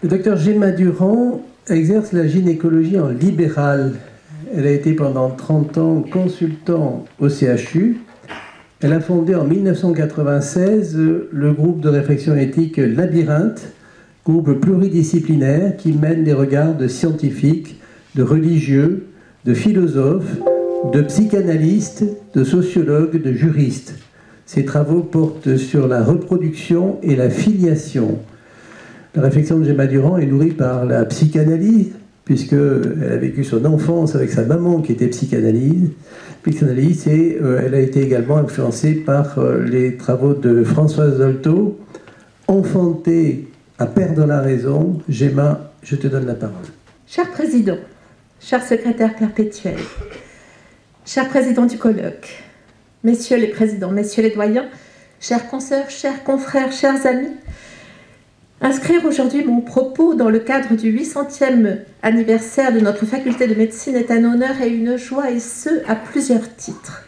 Le docteur Gemma Durand exerce la gynécologie en libéral. Elle a été pendant 30 ans consultant au CHU. Elle a fondé en 1996 le groupe de réflexion éthique Labyrinthe, groupe pluridisciplinaire qui mène des regards de scientifiques, de religieux, de philosophes, de psychanalystes, de sociologues, de juristes. Ses travaux portent sur la reproduction et la filiation. La réflexion de Gemma Durand est nourrie par la psychanalyse, puisqu'elle a vécu son enfance avec sa maman qui était psychanalyste, et elle a été également influencée par les travaux de Françoise Dolto. Enfantée à perdre la raison, Gemma, je te donne la parole. Cher président, cher secrétaire perpétuel, cher président du colloque, messieurs les présidents, messieurs les doyens, chers consoeurs, chers confrères, chers amis, inscrire aujourd'hui mon propos dans le cadre du 800e anniversaire de notre faculté de médecine est un honneur et une joie, et ce, à plusieurs titres.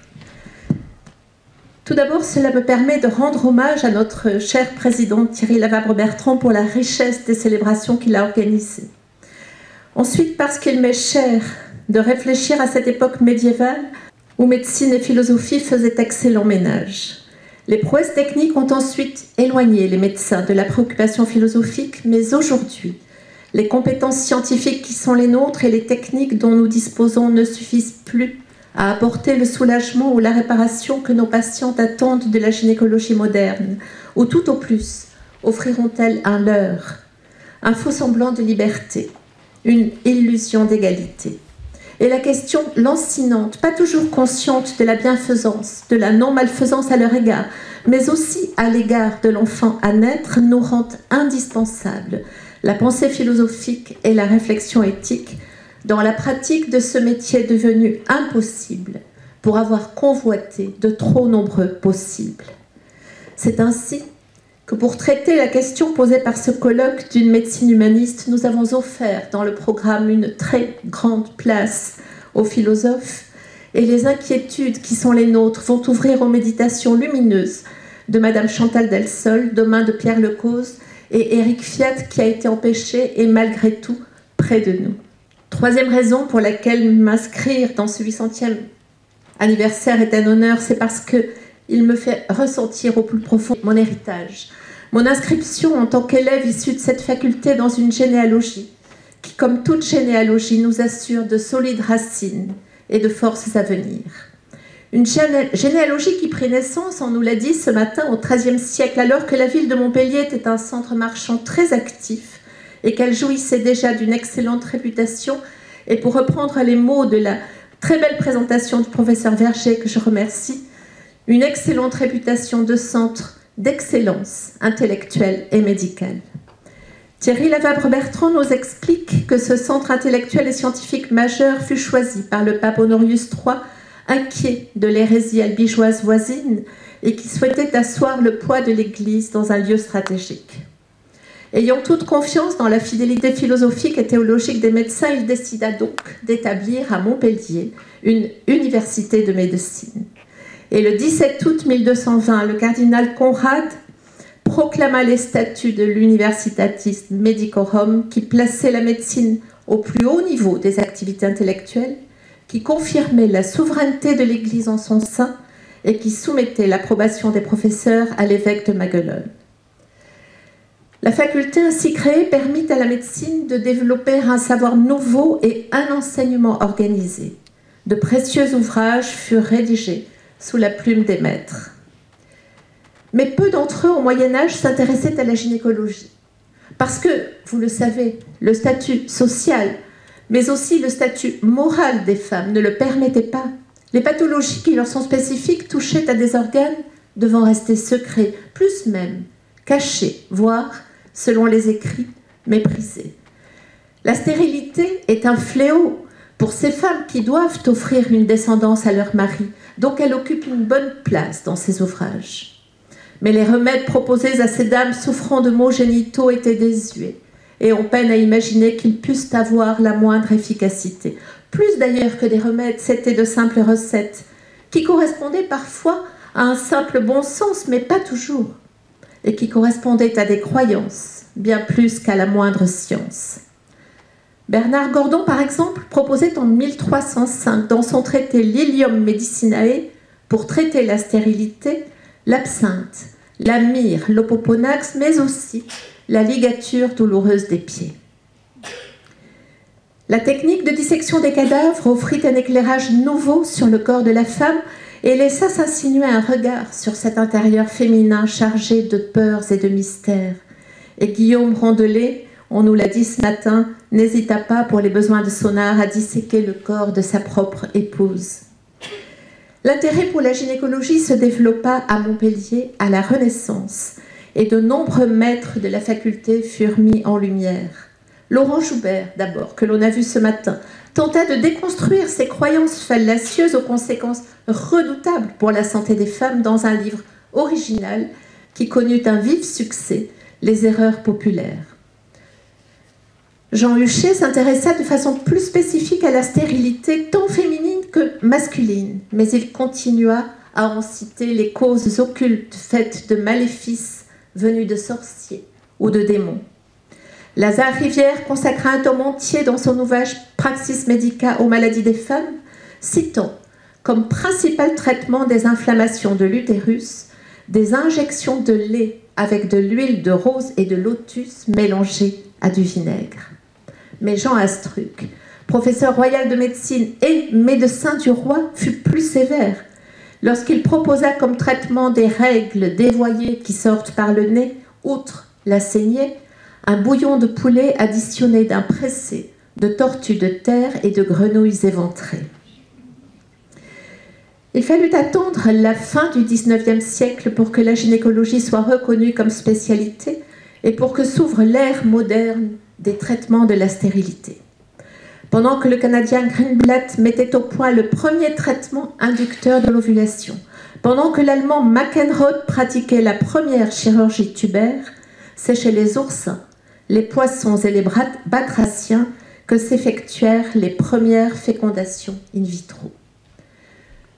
Tout d'abord, cela me permet de rendre hommage à notre cher président Thierry Lavabre-Bertrand pour la richesse des célébrations qu'il a organisées. Ensuite, parce qu'il m'est cher de réfléchir à cette époque médiévale où médecine et philosophie faisaient excellent ménage. Les prouesses techniques ont ensuite éloigné les médecins de la préoccupation philosophique, mais aujourd'hui, les compétences scientifiques qui sont les nôtres et les techniques dont nous disposons ne suffisent plus à apporter le soulagement ou la réparation que nos patientes attendent de la gynécologie moderne, ou tout au plus offriront-elles un leurre, un faux semblant de liberté, une illusion d'égalité. Et la question lancinante, pas toujours consciente de la bienfaisance, de la non-malfaisance à leur égard, mais aussi à l'égard de l'enfant à naître, nous rend indispensables la pensée philosophique et la réflexion éthique dans la pratique de ce métier devenu impossible pour avoir convoité de trop nombreux possibles. C'est ainsi que pour traiter la question posée par ce colloque d'une médecine humaniste, nous avons offert dans le programme une très grande place aux philosophes, et les inquiétudes qui sont les nôtres vont ouvrir aux méditations lumineuses de Madame Chantal Delsol, demain de Pierre Lecause, et Éric Fiat qui a été empêché et malgré tout près de nous. Troisième raison pour laquelle m'inscrire dans ce 800e anniversaire est un honneur, c'est parce qu'il me fait ressentir au plus profond mon héritage. Mon inscription en tant qu'élève issue de cette faculté dans une généalogie qui, comme toute généalogie, nous assure de solides racines et de forces à venir. Une généalogie qui prit naissance, on nous l'a dit ce matin, au XIIIe siècle, alors que la ville de Montpellier était un centre marchand très actif et qu'elle jouissait déjà d'une excellente réputation. Et pour reprendre les mots de la très belle présentation du professeur Verger, que je remercie, une excellente réputation de centre d'excellence intellectuelle et médicale. Thierry Lavabre-Bertrand nous explique que ce centre intellectuel et scientifique majeur fut choisi par le pape Honorius III, inquiet de l'hérésie albigeoise voisine et qui souhaitait asseoir le poids de l'Église dans un lieu stratégique. Ayant toute confiance dans la fidélité philosophique et théologique des médecins, il décida donc d'établir à Montpellier une université de médecine. Et le 17 août 1220, le cardinal Conrad proclama les statuts de l'Universitatis Medicorum qui plaçaient la médecine au plus haut niveau des activités intellectuelles, qui confirmait la souveraineté de l'Église en son sein et qui soumettait l'approbation des professeurs à l'évêque de Maguelone. La faculté ainsi créée permit à la médecine de développer un savoir nouveau et un enseignement organisé. De précieux ouvrages furent rédigés sous la plume des maîtres. Mais peu d'entre eux, au Moyen-Âge, s'intéressaient à la gynécologie. Parce que, vous le savez, le statut social, mais aussi le statut moral des femmes ne le permettait pas. Les pathologies qui leur sont spécifiques touchaient à des organes devant rester secrets, plus même cachés, voire, selon les écrits, méprisés. La stérilité est un fléau pour ces femmes qui doivent offrir une descendance à leur mari, donc elle occupe une bonne place dans ces ouvrages. Mais les remèdes proposés à ces dames souffrant de maux génitaux étaient désuets, et on peine à imaginer qu'ils puissent avoir la moindre efficacité. Plus d'ailleurs que des remèdes, c'étaient de simples recettes, qui correspondaient parfois à un simple bon sens, mais pas toujours, et qui correspondaient à des croyances, bien plus qu'à la moindre science. Bernard Gordon, par exemple, proposait en 1305 dans son traité Lilium Medicinae, pour traiter la stérilité, l'absinthe, la myrrhe, l'opoponax, mais aussi la ligature douloureuse des pieds. La technique de dissection des cadavres offrit un éclairage nouveau sur le corps de la femme et laissa s'insinuer un regard sur cet intérieur féminin chargé de peurs et de mystères. Et Guillaume Rondelet, on nous l'a dit ce matin, n'hésita pas pour les besoins de son art à disséquer le corps de sa propre épouse. L'intérêt pour la gynécologie se développa à Montpellier à la Renaissance et de nombreux maîtres de la faculté furent mis en lumière. Laurent Joubert, d'abord, que l'on a vu ce matin, tenta de déconstruire ces croyances fallacieuses aux conséquences redoutables pour la santé des femmes dans un livre original qui connut un vif succès, Les erreurs populaires. Jean Huchet s'intéressa de façon plus spécifique à la stérilité tant féminine que masculine, mais il continua à en citer les causes occultes faites de maléfices venus de sorciers ou de démons. Lazare Rivière consacra un tome entier dans son ouvrage Praxis Medica aux maladies des femmes, citant comme principal traitement des inflammations de l'utérus des injections de lait avec de l'huile de rose et de lotus mélangée à du vinaigre. Mais Jean Astruc, professeur royal de médecine et médecin du roi, fut plus sévère lorsqu'il proposa comme traitement des règles dévoyées qui sortent par le nez, outre la saignée, un bouillon de poulet additionné d'un pressé de tortues de terre et de grenouilles éventrées. Il fallut attendre la fin du XIXe siècle pour que la gynécologie soit reconnue comme spécialité et pour que s'ouvre l'ère moderne des traitements de la stérilité. Pendant que le Canadien Greenblatt mettait au point le premier traitement inducteur de l'ovulation, pendant que l'Allemand McEnroth pratiquait la première chirurgie tubaire, c'est chez les oursins, les poissons et les batraciens que s'effectuèrent les premières fécondations in vitro.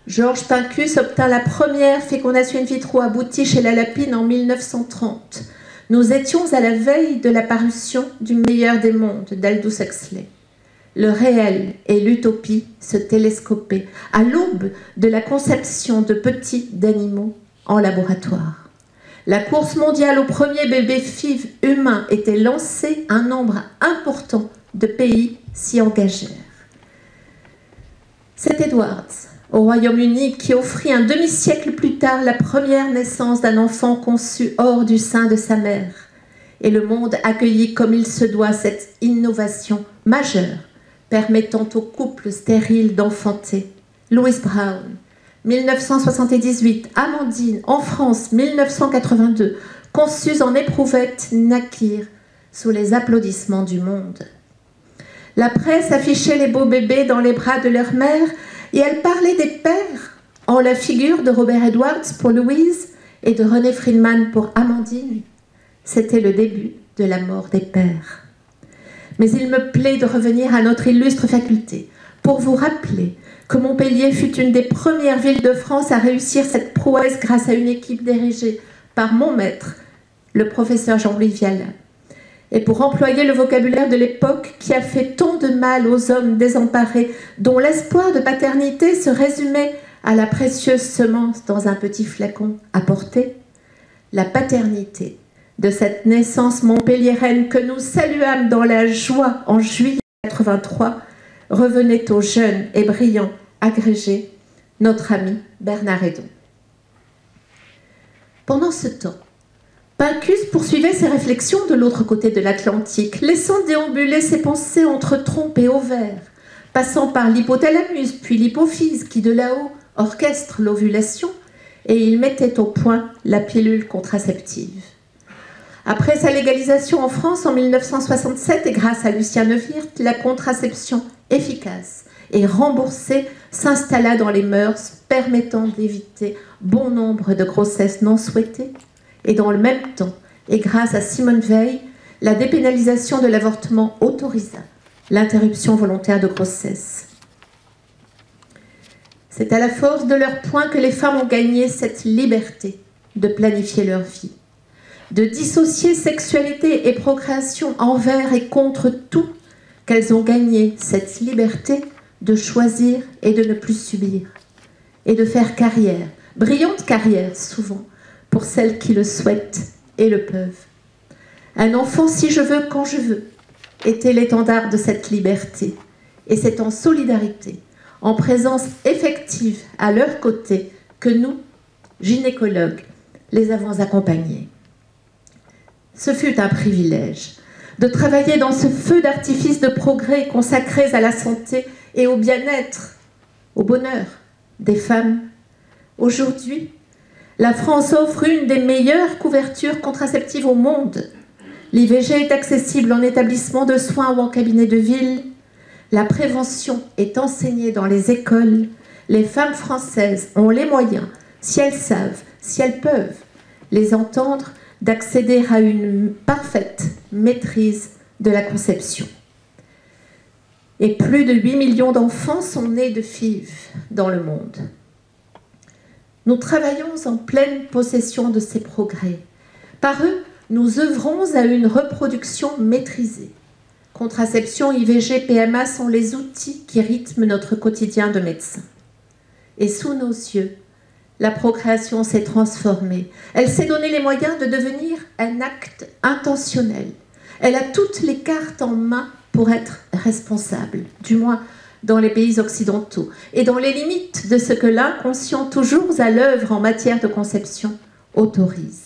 Georges Pincus obtint la première fécondation in vitro aboutie chez la Lapine en 1930. Nous étions à la veille de la parution du Meilleur des mondes d'Aldous Huxley. Le réel et l'utopie se télescopaient à l'aube de la conception de petits d'animaux en laboratoire. La course mondiale au premier bébé FIV humain était lancée, un nombre important de pays s'y engagèrent. C'est Edwards, au Royaume-Uni, qui offrit un demi-siècle plus tard la première naissance d'un enfant conçu hors du sein de sa mère. Et le monde accueillit comme il se doit cette innovation majeure permettant aux couples stériles d'enfanter. Louise Brown, 1978, Amandine, en France, 1982, conçues en éprouvette, naquirent sous les applaudissements du monde. La presse affichait les beaux bébés dans les bras de leur mère et elle parlait des pères en la figure de Robert Edwards pour Louise et de René Friedman pour Amandine. C'était le début de la mort des pères. Mais il me plaît de revenir à notre illustre faculté pour vous rappeler que Montpellier fut une des premières villes de France à réussir cette prouesse grâce à une équipe dirigée par mon maître, le professeur Jean-Louis Viala. Et pour employer le vocabulaire de l'époque qui a fait tant de mal aux hommes désemparés, dont l'espoir de paternité se résumait à la précieuse semence dans un petit flacon à porter, la paternité de cette naissance montpelliéraine que nous saluâmes dans la joie en juillet 83 revenait au jeune et brillant agrégé, notre ami Bernard Hédon. Pendant ce temps, Pincus poursuivait ses réflexions de l'autre côté de l'Atlantique, laissant déambuler ses pensées entre trompe et ovaire, passant par l'hypothalamus puis l'hypophyse qui de là-haut orchestre l'ovulation, et il mettait au point la pilule contraceptive. Après sa légalisation en France en 1967 et grâce à Lucien Neuwirth, la contraception efficace et remboursée s'installa dans les mœurs, permettant d'éviter bon nombre de grossesses non souhaitées. Et dans le même temps, et grâce à Simone Veil, la dépénalisation de l'avortement autorisa l'interruption volontaire de grossesse. C'est à la force de leur poing que les femmes ont gagné cette liberté de planifier leur vie. de dissocier sexualité et procréation envers et contre tout, qu'elles ont gagné cette liberté de choisir et de ne plus subir, et de faire carrière, brillante carrière souvent, pour celles qui le souhaitent et le peuvent. Un enfant, si je veux, quand je veux, était l'étendard de cette liberté, et c'est en solidarité, en présence effective à leur côté, que nous, gynécologues, les avons accompagnés. Ce fut un privilège de travailler dans ce feu d'artifice de progrès consacrés à la santé et au bien-être, au bonheur des femmes. Aujourd'hui, la France offre une des meilleures couvertures contraceptives au monde. L'IVG est accessible en établissement de soins ou en cabinet de ville. La prévention est enseignée dans les écoles. Les femmes françaises ont les moyens, si elles savent, si elles peuvent les entendre, d'accéder à une parfaite maîtrise de la conception. Et plus de 8 millions d'enfants sont nés de FIV dans le monde. Nous travaillons en pleine possession de ces progrès. Par eux, nous œuvrons à une reproduction maîtrisée. Contraception, IVG, PMA sont les outils qui rythment notre quotidien de médecin. Et sous nos yeux, la procréation s'est transformée. Elle s'est donné les moyens de devenir un acte intentionnel. Elle a toutes les cartes en main pour être responsable, du moins dans les pays occidentaux, et dans les limites de ce que l'inconscient, toujours à l'œuvre en matière de conception, autorise.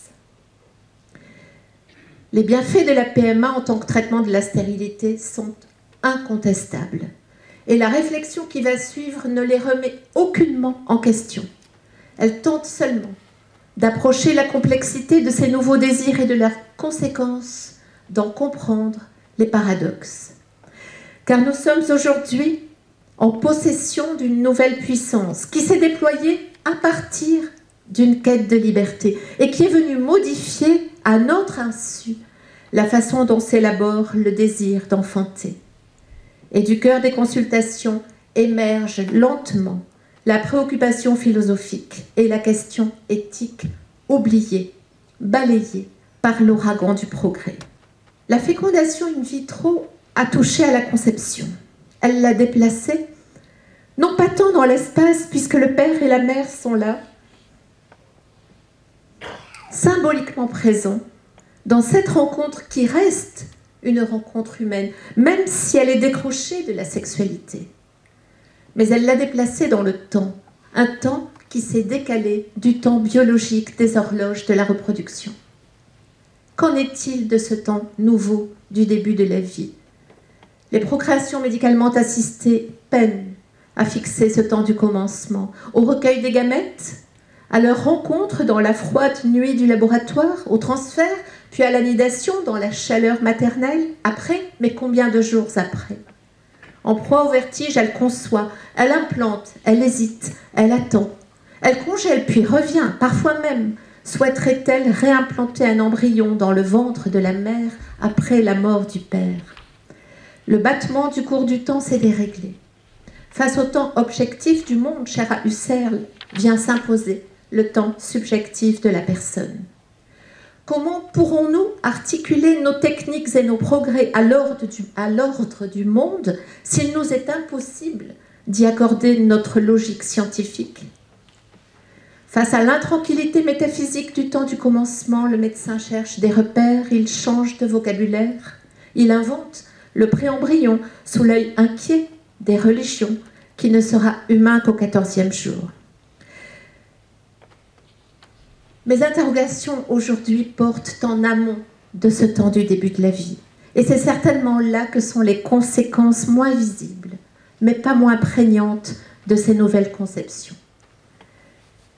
Les bienfaits de la PMA en tant que traitement de la stérilité sont incontestables. Et la réflexion qui va suivre ne les remet aucunement en question. Elle tente seulement d'approcher la complexité de ces nouveaux désirs et de leurs conséquences, d'en comprendre les paradoxes. Car nous sommes aujourd'hui en possession d'une nouvelle puissance qui s'est déployée à partir d'une quête de liberté et qui est venue modifier à notre insu la façon dont s'élabore le désir d'enfanter. Et du cœur des consultations émerge lentement la préoccupation philosophique et la question éthique oubliée, balayée par l'ouragan du progrès. La fécondation in vitro a touché à la conception. Elle l'a déplacée, non pas tant dans l'espace, puisque le père et la mère sont là, symboliquement présents, dans cette rencontre qui reste une rencontre humaine, même si elle est décrochée de la sexualité. Mais elle l'a déplacée dans le temps, un temps qui s'est décalé du temps biologique des horloges de la reproduction. Qu'en est-il de ce temps nouveau du début de la vie? Les procréations médicalement assistées peinent à fixer ce temps du commencement, au recueil des gamètes, à leur rencontre dans la froide nuit du laboratoire, au transfert, puis à l'anidation dans la chaleur maternelle, après, mais combien de jours après? En proie au vertige, elle conçoit, elle implante, elle hésite, elle attend. Elle congèle puis revient, parfois même. Souhaiterait-elle réimplanter un embryon dans le ventre de la mère après la mort du père? Le battement du cours du temps s'est déréglé. Face au temps objectif du monde, cher à Husserl, vient s'imposer le temps subjectif de la personne. Comment pourrons-nous articuler nos techniques et nos progrès à l'ordre du monde s'il nous est impossible d'y accorder notre logique scientifique? Face à l'intranquillité métaphysique du temps du commencement, le médecin cherche des repères, il change de vocabulaire, il invente le préembryon sous l'œil inquiet des religions qui ne sera humain qu'au 14e jour. Mes interrogations aujourd'hui portent en amont de ce temps du début de la vie. Et c'est certainement là que sont les conséquences moins visibles, mais pas moins prégnantes de ces nouvelles conceptions.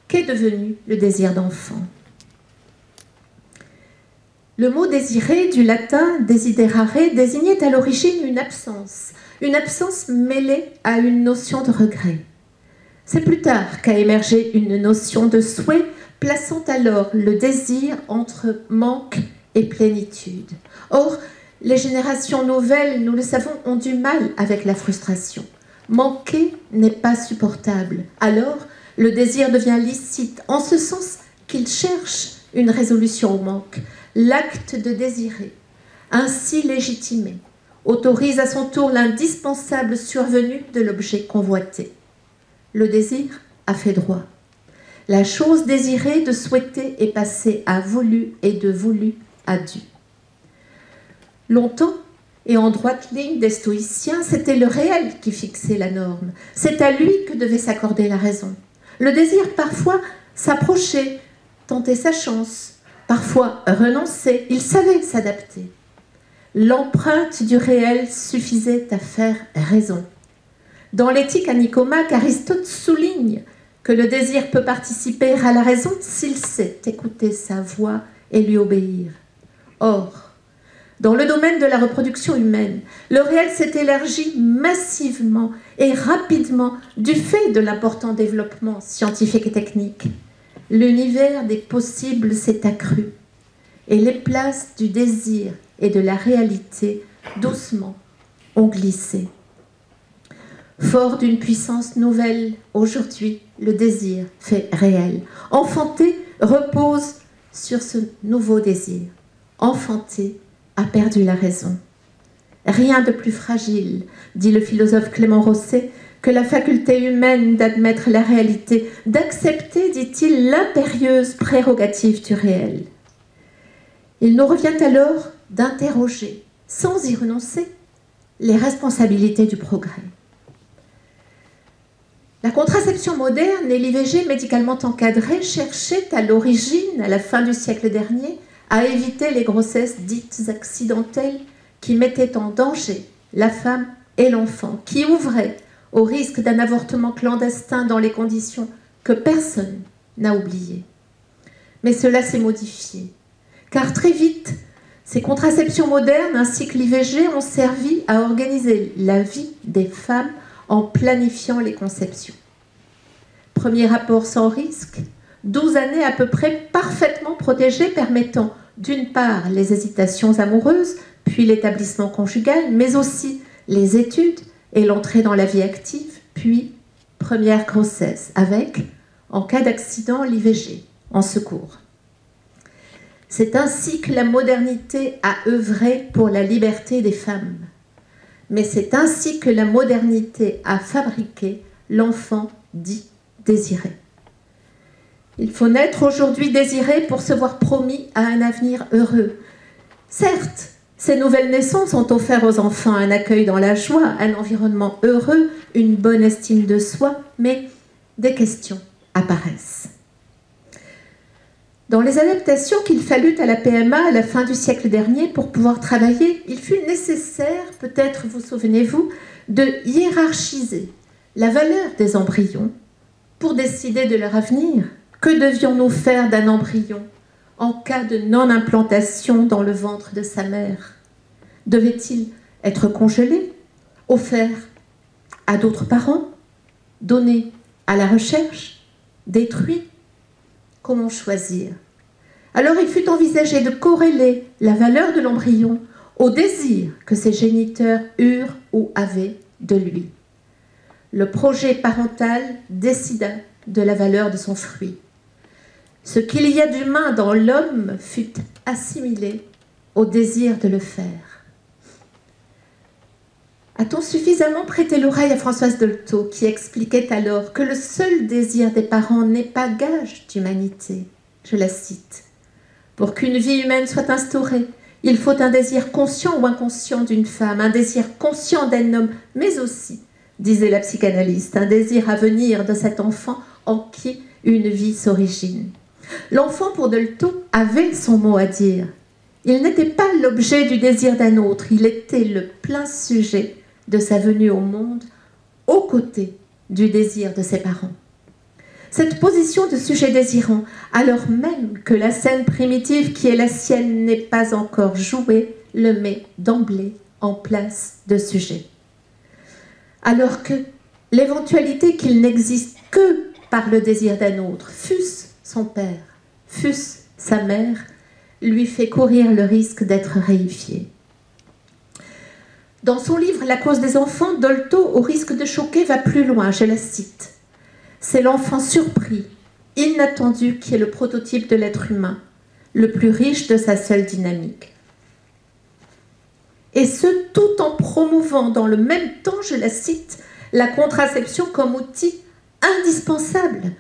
Qu'est devenu le désir d'enfant? Le mot désirer, du latin desiderare, désignait à l'origine une absence mêlée à une notion de regret. C'est plus tard qu'a émergé une notion de souhait, plaçant alors le désir entre manque et plénitude. Or, les générations nouvelles, nous le savons, ont du mal avec la frustration. Manquer n'est pas supportable. Alors, le désir devient licite, en ce sens qu'il cherche une résolution au manque. l'acte de désirer, ainsi légitimé, autorise à son tour l'indispensable survenue de l'objet convoité. Le désir a fait droit. La chose désirée de souhaiter est passée à voulu et de voulu à dû. Longtemps, et en droite ligne des stoïciens, c'était le réel qui fixait la norme. C'est à lui que devait s'accorder la raison. Le désir, parfois, s'approchait, tentait sa chance, parfois renonçait, il savait s'adapter. L'empreinte du réel suffisait à faire raison. Dans l'éthique à Nicomaque, Aristote souligne que le désir peut participer à la raison s'il sait écouter sa voix et lui obéir. Or, dans le domaine de la reproduction humaine, le réel s'est élargi massivement et rapidement du fait de l'important développement scientifique et technique. L'univers des possibles s'est accru et les places du désir et de la réalité, doucement, ont glissé. Fort d'une puissance nouvelle, aujourd'hui, le désir fait réel. Enfanter repose sur ce nouveau désir. Enfanter a perdu la raison. Rien de plus fragile, dit le philosophe Clément Rosset, que la faculté humaine d'admettre la réalité, d'accepter, dit-il, l'impérieuse prérogative du réel. Il nous revient alors d'interroger, sans y renoncer, les responsabilités du progrès. La contraception moderne et l'IVG médicalement encadrée cherchaient à l'origine, à la fin du siècle dernier, à éviter les grossesses dites accidentelles qui mettaient en danger la femme et l'enfant, qui ouvraient au risque d'un avortement clandestin dans les conditions que personne n'a oubliées. Mais cela s'est modifié, car très vite, ces contraceptions modernes ainsi que l'IVG ont servi à organiser la vie des femmes en planifiant les conceptions. Premier rapport sans risque, 12 années à peu près parfaitement protégées, permettant d'une part les hésitations amoureuses, puis l'établissement conjugal, mais aussi les études et l'entrée dans la vie active, puis première grossesse, avec, en cas d'accident, l'IVG, en secours. C'est ainsi que la modernité a œuvré pour la liberté des femmes. Mais c'est ainsi que la modernité a fabriqué l'enfant dit désiré. Il faut naître aujourd'hui désiré pour se voir promis à un avenir heureux. Certes, ces nouvelles naissances ont offert aux enfants un accueil dans la joie, un environnement heureux, une bonne estime de soi, mais des questions apparaissent. Dans les adaptations qu'il fallut à la PMA à la fin du siècle dernier pour pouvoir travailler, il fut nécessaire, peut-être vous souvenez-vous, de hiérarchiser la valeur des embryons pour décider de leur avenir. Que devions-nous faire d'un embryon en cas de non-implantation dans le ventre de sa mère? Devait-il être congelé, offert à d'autres parents, donné à la recherche, détruit? Comment choisir? Alors il fut envisagé de corréler la valeur de l'embryon au désir que ses géniteurs eurent ou avaient de lui. Le projet parental décida de la valeur de son fruit. Ce qu'il y a d'humain dans l'homme fut assimilé au désir de le faire. A-t-on suffisamment prêté l'oreille à Françoise Dolto, qui expliquait alors que le seul désir des parents n'est pas gage d'humanité? Je la cite. Pour qu'une vie humaine soit instaurée, il faut un désir conscient ou inconscient d'une femme, un désir conscient d'un homme, mais aussi, disait la psychanalyste, un désir à venir de cet enfant en qui une vie s'origine. L'enfant, pour Dolto, avait son mot à dire. Il n'était pas l'objet du désir d'un autre, il était le plein sujet de sa venue au monde, aux côtés du désir de ses parents. Cette position de sujet désirant, alors même que la scène primitive qui est la sienne n'est pas encore jouée, le met d'emblée en place de sujet. Alors que l'éventualité qu'il n'existe que par le désir d'un autre, fût-ce son père, fût-ce sa mère, lui fait courir le risque d'être réifié. Dans son livre « La cause des enfants », Dolto, au risque de choquer, va plus loin, je la cite. C'est l'enfant surpris, inattendu, qui est le prototype de l'être humain. le plus riche de sa seule dynamique. Et ce, tout en promouvant dans le même temps, je la cite, la contraception comme outil indispensable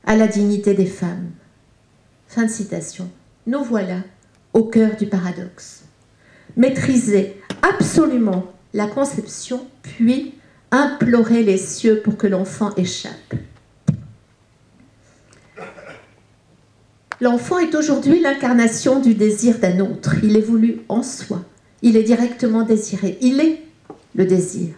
à la dignité des femmes. Fin de citation. Nous voilà au cœur du paradoxe. Maîtriser absolument la conception, puis implorer les cieux pour que l'enfant échappe. L'enfant est aujourd'hui l'incarnation du désir d'un autre. Il est voulu en soi. Il est directement désiré. Il est le désir.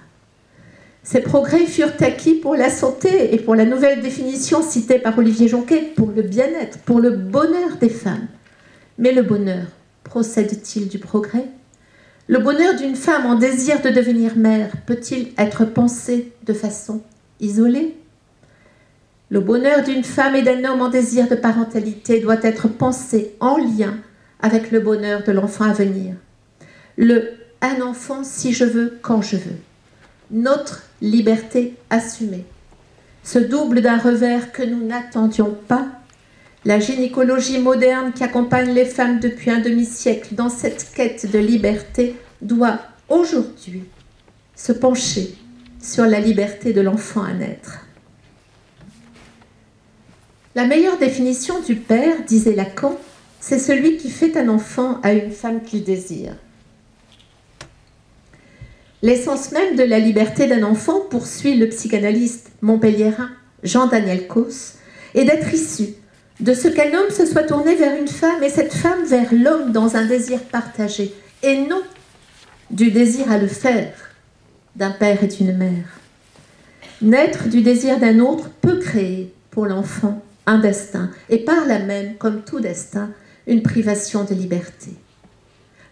Ces progrès furent acquis pour la santé et pour la nouvelle définition citée par Olivier Jonquet, pour le bien-être, pour le bonheur des femmes. Mais le bonheur procède-t-il du progrès? Le bonheur d'une femme en désir de devenir mère peut-il être pensé de façon isolée? Le bonheur d'une femme et d'un homme en désir de parentalité doit être pensé en lien avec le bonheur de l'enfant à venir. Un enfant si je veux, quand je veux. Notre liberté assumée se double d'un revers que nous n'attendions pas. La gynécologie moderne qui accompagne les femmes depuis un demi-siècle dans cette quête de liberté doit aujourd'hui se pencher sur la liberté de l'enfant à naître. La meilleure définition du père, disait Lacan, c'est celui qui fait un enfant à une femme qu'il désire. L'essence même de la liberté d'un enfant, poursuit le psychanalyste montpelliérain Jean-Daniel Causse, est d'être issu de ce qu'un homme se soit tourné vers une femme et cette femme vers l'homme dans un désir partagé, et non du désir à le faire d'un père et d'une mère. Naître du désir d'un autre peut créer pour l'enfant un destin, et par là même, comme tout destin, une privation de liberté.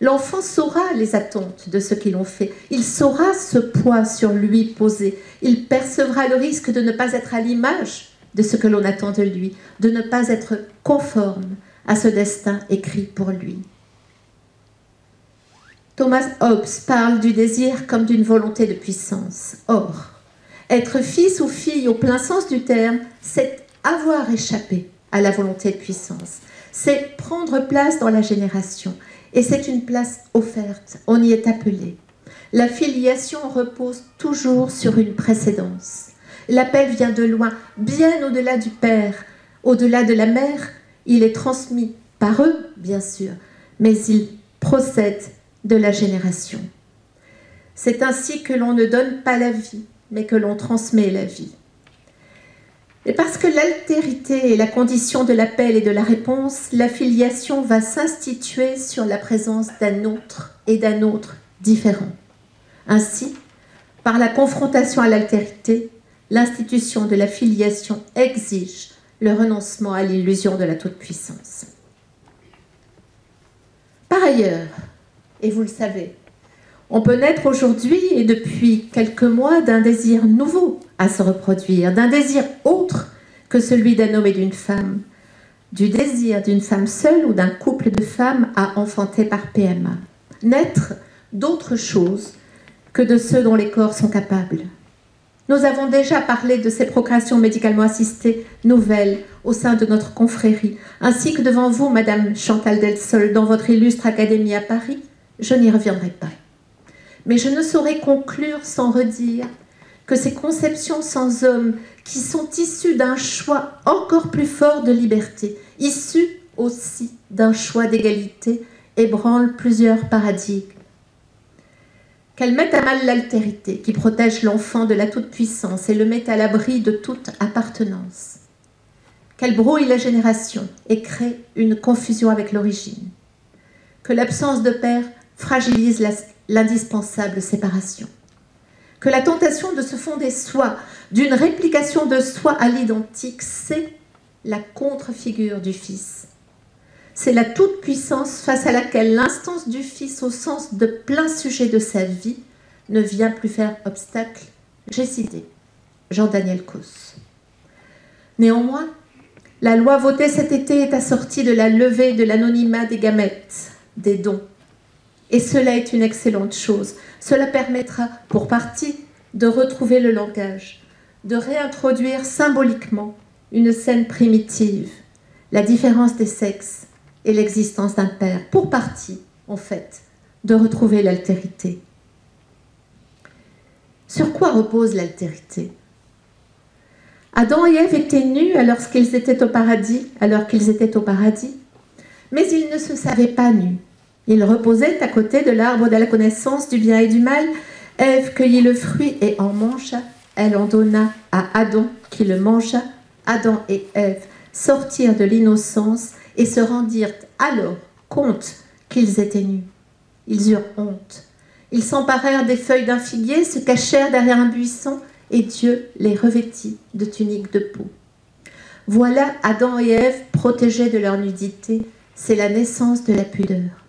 L'enfant saura les attentes de ceux qui l'ont fait. Il saura ce poids sur lui posé. Il percevra le risque de ne pas être à l'image de ce que l'on attend de lui, de ne pas être conforme à ce destin écrit pour lui. Thomas Hobbes parle du désir comme d'une volonté de puissance. Or, être fils ou fille au plein sens du terme, c'est avoir échappé à la volonté de puissance. C'est prendre place dans la génération. Et c'est une place offerte, on y est appelé. La filiation repose toujours sur une précédence. L'appel vient de loin, bien au-delà du père, au-delà de la mère. Il est transmis par eux, bien sûr, mais il procède de la génération. C'est ainsi que l'on ne donne pas la vie, mais que l'on transmet la vie. Et parce que l'altérité est la condition de l'appel et de la réponse, la filiation va s'instituer sur la présence d'un autre et d'un autre différent. Ainsi, par la confrontation à l'altérité, l'institution de la filiation exige le renoncement à l'illusion de la toute-puissance. Par ailleurs, et vous le savez, on peut naître aujourd'hui et depuis quelques mois d'un désir nouveau à se reproduire, d'un désir autre que celui d'un homme et d'une femme, du désir d'une femme seule ou d'un couple de femmes à enfanter par PMA. Naître d'autre chose que de ceux dont les corps sont capables. Nous avons déjà parlé de ces procréations médicalement assistées nouvelles au sein de notre confrérie, ainsi que devant vous, Madame Chantal Delsol, dans votre illustre académie à Paris. Je n'y reviendrai pas. Mais je ne saurais conclure sans redire que ces conceptions sans homme, qui sont issues d'un choix encore plus fort de liberté, issues aussi d'un choix d'égalité, ébranlent plusieurs paradigmes. Qu'elles mettent à mal l'altérité, qui protège l'enfant de la toute-puissance et le met à l'abri de toute appartenance. Qu'elles brouillent la génération et créent une confusion avec l'origine. Que l'absence de père fragilise l'indispensable séparation. Que la tentation de se fonder soi, d'une réplication de soi à l'identique, c'est la contre-figure du Fils. C'est la toute-puissance face à laquelle l'instance du Fils, au sens de plein sujet de sa vie, ne vient plus faire obstacle. J'ai cité Jean-Daniel Causse. Néanmoins, la loi votée cet été est assortie de la levée de l'anonymat des gamètes, des dons. Et cela est une excellente chose. Cela permettra, pour partie, de retrouver le langage, de réintroduire symboliquement une scène primitive, la différence des sexes et l'existence d'un père, pour partie, en fait, de retrouver l'altérité. Sur quoi repose l'altérité? Adam et Ève étaient nus alors qu'ils étaient au paradis, mais ils ne se savaient pas nus. Ils reposaient à côté de l'arbre de la connaissance du bien et du mal. Ève cueillit le fruit et en mangea. Elle en donna à Adam qui le mangea. Adam et Ève sortirent de l'innocence et se rendirent alors compte qu'ils étaient nus. Ils eurent honte. Ils s'emparèrent des feuilles d'un figuier, se cachèrent derrière un buisson, et Dieu les revêtit de tuniques de peau. Voilà Adam et Ève protégés de leur nudité, c'est la naissance de la pudeur.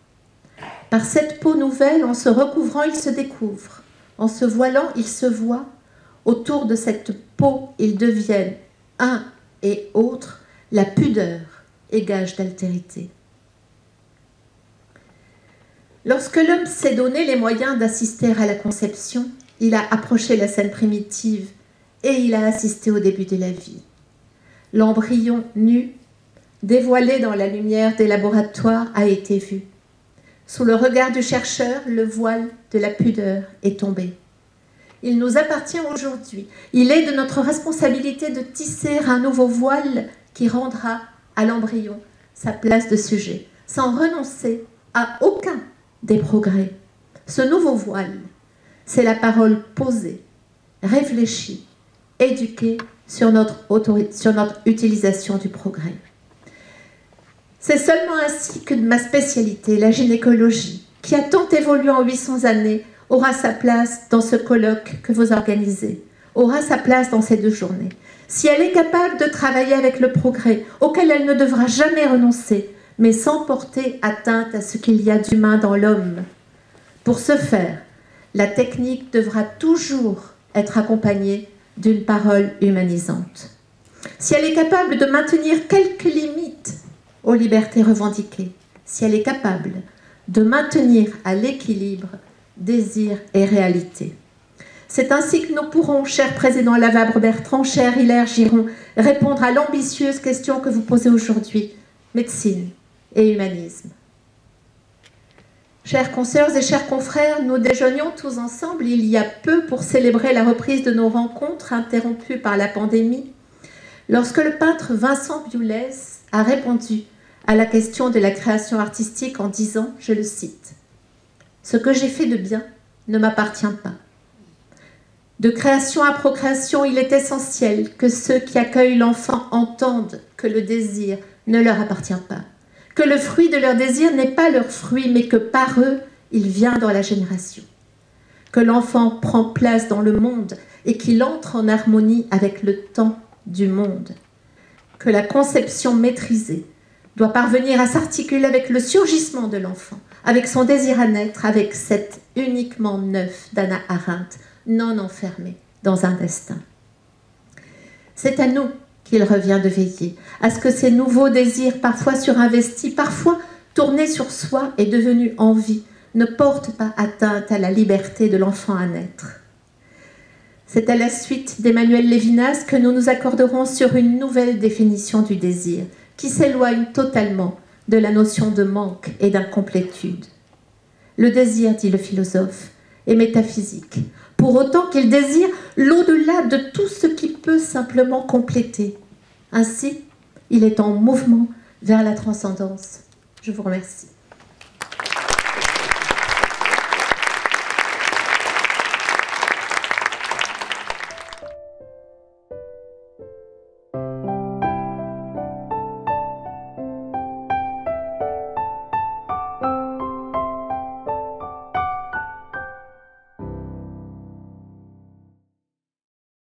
Par cette peau nouvelle, en se recouvrant, ils se découvrent. En se voilant, ils se voient. Autour de cette peau, ils deviennent un et autre. La pudeur est gage d'altérité. Lorsque l'homme s'est donné les moyens d'assister à la conception, il a approché la scène primitive et il a assisté au début de la vie. L'embryon nu, dévoilé dans la lumière des laboratoires, a été vu. Sous le regard du chercheur, le voile de la pudeur est tombé. Il nous appartient aujourd'hui. Il est de notre responsabilité de tisser un nouveau voile qui rendra à l'embryon sa place de sujet, sans renoncer à aucun des progrès. Ce nouveau voile, c'est la parole posée, réfléchie, éduquée sur notre utilisation du progrès. C'est seulement ainsi que ma spécialité, la gynécologie, qui a tant évolué en 800 années, aura sa place dans ce colloque que vous organisez, aura sa place dans ces 2 journées. Si elle est capable de travailler avec le progrès, auquel elle ne devra jamais renoncer, mais sans porter atteinte à ce qu'il y a d'humain dans l'homme. Pour ce faire, la technique devra toujours être accompagnée d'une parole humanisante. Si elle est capable de maintenir quelques limites aux libertés revendiquées, si elle est capable de maintenir à l'équilibre désir et réalité. C'est ainsi que nous pourrons, cher Président Lavabre-Bertrand, cher Hilaire Giron, répondre à l'ambitieuse question que vous posez aujourd'hui, médecine et humanisme. Chers consoeurs et chers confrères, nous déjeunions tous ensemble il y a peu pour célébrer la reprise de nos rencontres interrompues par la pandémie, lorsque le peintre Vincent Bioulez a répondu à la question de la création artistique en disant, je le cite, « Ce que j'ai fait de bien ne m'appartient pas. De création à procréation, il est essentiel que ceux qui accueillent l'enfant entendent que le désir ne leur appartient pas, que le fruit de leur désir n'est pas leur fruit, mais que par eux, il vient dans la génération, que l'enfant prend place dans le monde et qu'il entre en harmonie avec le temps du monde, que la conception maîtrisée doit parvenir à s'articuler avec le surgissement de l'enfant, avec son désir à naître, avec cet uniquement neuf d'Hannah Arendt, non enfermé dans un destin. C'est à nous qu'il revient de veiller à ce que ces nouveaux désirs, parfois surinvestis, parfois tournés sur soi et devenus envie, ne portent pas atteinte à la liberté de l'enfant à naître. C'est à la suite d'Emmanuel Lévinas que nous nous accorderons sur une nouvelle définition du désir, qui s'éloigne totalement de la notion de manque et d'incomplétude. Le désir, dit le philosophe, est métaphysique, pour autant qu'il désire l'au-delà de tout ce qui peut simplement compléter. Ainsi, il est en mouvement vers la transcendance. Je vous remercie.